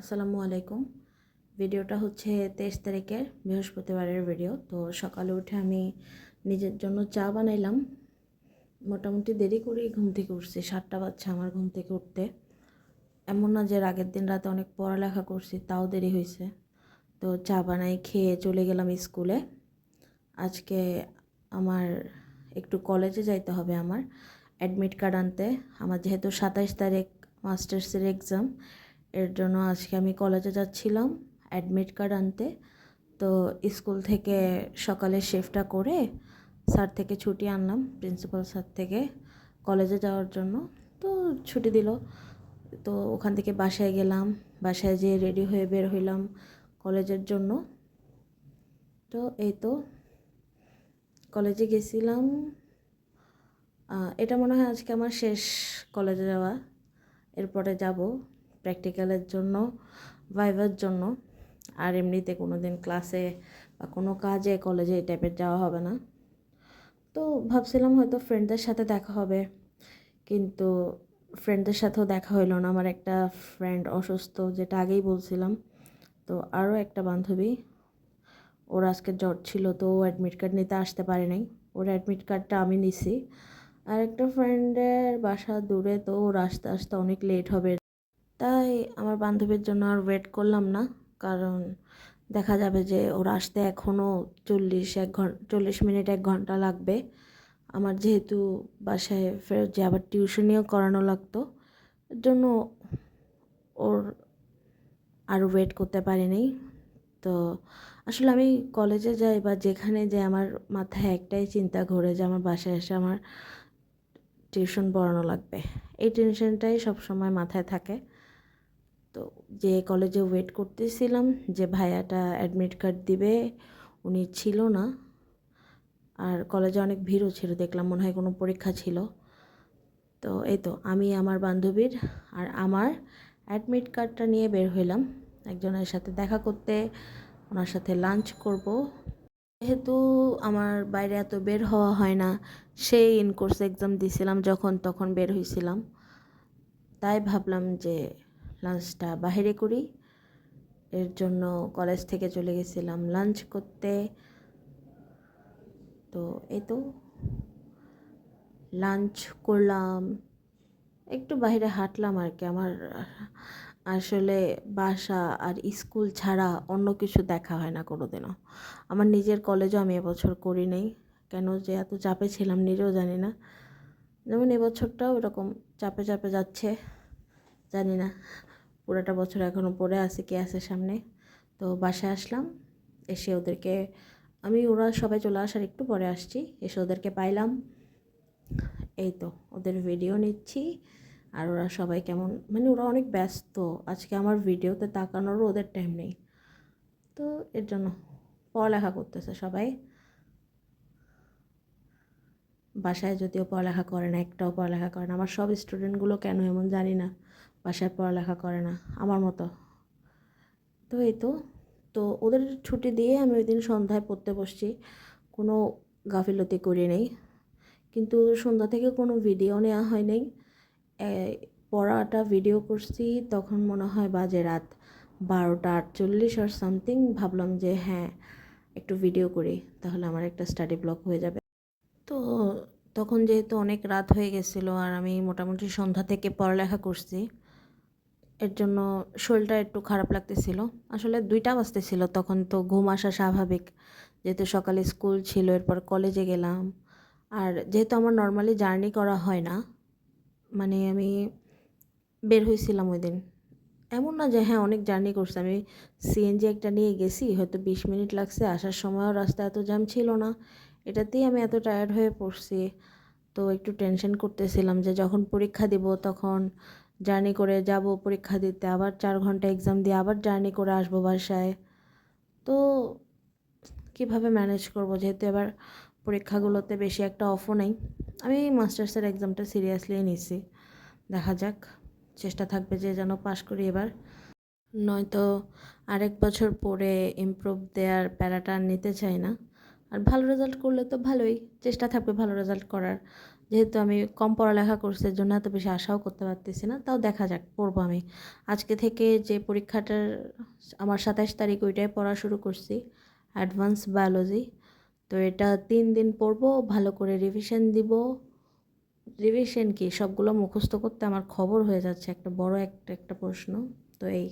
আসসালামু আলাইকুম। ভিডিওটা হচ্ছে 23 তারিখের বৃহস্পতিবারের ভিডিও। তো সকালে উঠে আমি নিজের জন্য চা বানাইলাম। মোটামুটি দেরি করেই ঘুম থেকে উঠছি, 7টা বাজছে আমার ঘুম থেকে উঠতে। এমন না যে আগের দিন রাতে অনেক পড়ালেখা করছি, তাও দেরি হয়েছে। তো চা বানাই খেয়ে চলে গেলাম স্কুলে। আজকে আমার একটু কলেজে যাইতে হবে, আমার অ্যাডমিট কার্ড আনতে। আমার যেহেতু 27 তারিখ মাস্টার্সের এক্সাম, এর জন্য আজকে আমি কলেজে যাচ্ছিলাম অ্যাডমিট কার্ড আনতে। তো স্কুল থেকে সকালে শিফটটা করে স্যার থেকে ছুটি আনলাম, প্রিন্সিপাল স্যার থেকে, কলেজে যাওয়ার জন্য। তো ছুটি দিল, তো ওখান থেকে বাসায় গেলাম। বাসায় যেয়ে রেডি হয়ে বের হইলাম কলেজের জন্য। তো এই তো কলেজে গেছিলাম। এটা মনে হয় আজকে আমার শেষ কলেজে যাওয়া। এরপরে যাব প্র্যাকটিক্যালের জন্য, ভাইভার জন্য। আর এমনিতে কোনো দিন ক্লাসে বা কোনো কাজে কলেজে এই টাইপের যাওয়া হবে না। তো ভাবছিলাম হয়তো ফ্রেন্ডদের সাথে দেখা হবে, কিন্তু ফ্রেন্ডদের সাথেও দেখা হইলো না। আমার একটা ফ্রেন্ড অসুস্থ, যেটা আগেই বলছিলাম। তো আরও একটা বান্ধবী, ওর আজকে জ্বর ছিল, তো ও অ্যাডমিট কার্ড নিতে আসতে পারে নাই। ওর অ্যাডমিট কার্ডটা আমি নিছি। আর একটা ফ্রেন্ডের বাসা দূরে, তো ওর আসতে আসতে অনেক লেট হবে। তাই আমার বান্ধবীর জন্য আর ওয়েট করলাম না, কারণ দেখা যাবে যে ওর আসতে এখনও 40 মিনিট 1 ঘন্টা লাগবে। আমার যেহেতু বাসায় ফেরত যে আবার টিউশনিও করানো লাগতো, এর জন্য ওর আর ওয়েট করতে পারিনি। তো আসলে আমি কলেজে যাই বা যেখানে যাই, আমার মাথায় একটাই চিন্তা ঘোরে যে আমার বাসায় এসে আমার টিউশন পড়ানো লাগবে। এই টেনশনটাই সবসময় মাথায় থাকে। তো যে কলেজে ওয়েট করতেছিলাম যে ভাইয়াটা অ্যাডমিট কার্ড দিবে, উনি ছিল না। আর কলেজে অনেক ভিড়ও ছিল, দেখলাম মনে হয় কোনো পরীক্ষা ছিল। তো এই তো আমি আমার বান্ধবীর আর আমার অ্যাডমিট কার্ডটা নিয়ে বের হইলাম একজনের সাথে দেখা করতে, ওনার সাথে লাঞ্চ করব। যেহেতু আমার বাইরে এত বের হওয়া হয় না, সেই ইনকোর্স এক্সাম দিয়েছিলাম যখন, তখন বের হয়েছিলাম। তাই ভাবলাম যে লাঞ্চটা বাইরে করি। এর জন্য কলেজ থেকে চলে গেছিলাম লাঞ্চ করতে। তো এই তো লাঞ্চ করলাম, একটু বাইরে হাঁটলাম আর কি। আমার আসলে বাসা আর স্কুল ছাড়া অন্য কিছু দেখা হয় না কোনোদিনও। আমার নিজের কলেজও আমি এবছর করি নাই, কেন যে এত চাপে ছিলাম নিজেও জানি না। যেমন এবছরটাও এরকম চাপে চাপে যাচ্ছে, জানি না পুরোটা বছর এখনও পড়ে আছে কে আছে সামনে। তো বাসায় আসলাম, এসে ওদেরকে ওরা সবাই চলে আসার একটু পরে আসছি, এসে ওদেরকে পাইলাম। এই তো ওদের ভিডিও নিচ্ছি। আর ওরা সবাই কেমন, ওরা অনেক ব্যস্ত আজকে, আমার ভিডিওতে তাকানোরও ওদের টাইম নেই। তো এর জন্য পড়ালেখা করতেছে সবাই। বাসায় যদিও পড়ালেখা করে না, একটাও পড়ালেখা করে না। আমার সব স্টুডেন্টগুলো কেন এমন জানি না, বাসায় পড়ালেখা করে না আমার মতো। তো এই তো তো ওদের ছুটি দিয়ে আমি ওই দিন সন্ধ্যায় পড়তে বসছি, কোনো গাফিলতি করি নেই। কিন্তু সন্ধ্যা থেকে কোনো ভিডিও নেওয়া হয় নাই। পড়াটা ভিডিও করছি তখন মনে হয় বাজে রাত 12টা 48 আর সামথিং। ভাবলাম যে হ্যাঁ, একটু ভিডিও করি, তাহলে আমার একটা স্টাডি ব্লক হয়ে যাবে। তো তখন যেহেতু অনেক রাত হয়ে গেছিলো, আর আমি মোটামুটি সন্ধ্যা থেকে পড়ালেখা করছি, এর জন্য শরীরটা একটু খারাপ লাগতেছিল। আসলে 2টা বাজতেছিল তখন, তো ঘুম আসা স্বাভাবিক, যেহেতু সকালে স্কুল ছিল, এরপর কলেজে গেলাম। আর যেহেতু আমার নর্মালি জার্নি করা হয় না, আমি বের হয়েছিলাম ওই দিন, এমন না যে হ্যাঁ অনেক জার্নি করছি। আমি সিএনজি একটা নিয়ে গেছি, হয়তো 20 মিনিট লাগছে, আসার সময়ও রাস্তা এত জ্যাম ছিল না। এটাতেই আমি এত টায়ার্ড হয়ে পড়ছি। তো একটু টেনশন করতেছিলাম যে যখন পরীক্ষা দিব তখন জার্নি করে যাব পরীক্ষা দিতে, আবার 4 ঘন্টা এক্সাম দিয়ে আবার জার্নি করে আসবো বাসায়। তো কিভাবে ম্যানেজ করব, যেহেতু এবার পরীক্ষাগুলোতে বেশি একটা অফও নেই। আমি মাস্টার্সের এক্সামটা সিরিয়াসলি নিছি, দেখা যাক। চেষ্টা থাকবে যে যেন পাশ করি এবার, নয়তো আরেক বছর পরে ইমপ্রুভ দেওয়ার প্যারাটা নিতে চাই না। আর ভালো রেজাল্ট করলে তো ভালোই, চেষ্টা থাকবে ভালো রেজাল্ট করার। যেহেতু আমি কম পড়ালেখা করছি এর জন্য এত বেশি আশাও করতে পারতেছি না, তাও দেখা যাক, পড়বো আমি। আজকে থেকে যে পরীক্ষাটার আমার 27 তারিখ ওইটাই পড়া শুরু করছি, অ্যাডভান্স বায়োলজি। তো এটা 3 দিন পড়বো, ভালো করে রিভিশন দিব। রিভিশন কি, সবগুলো মুখস্থ করতে আমার খবর হয়ে যাচ্ছে, একটা বড় একটা একটা প্রশ্ন। তো এই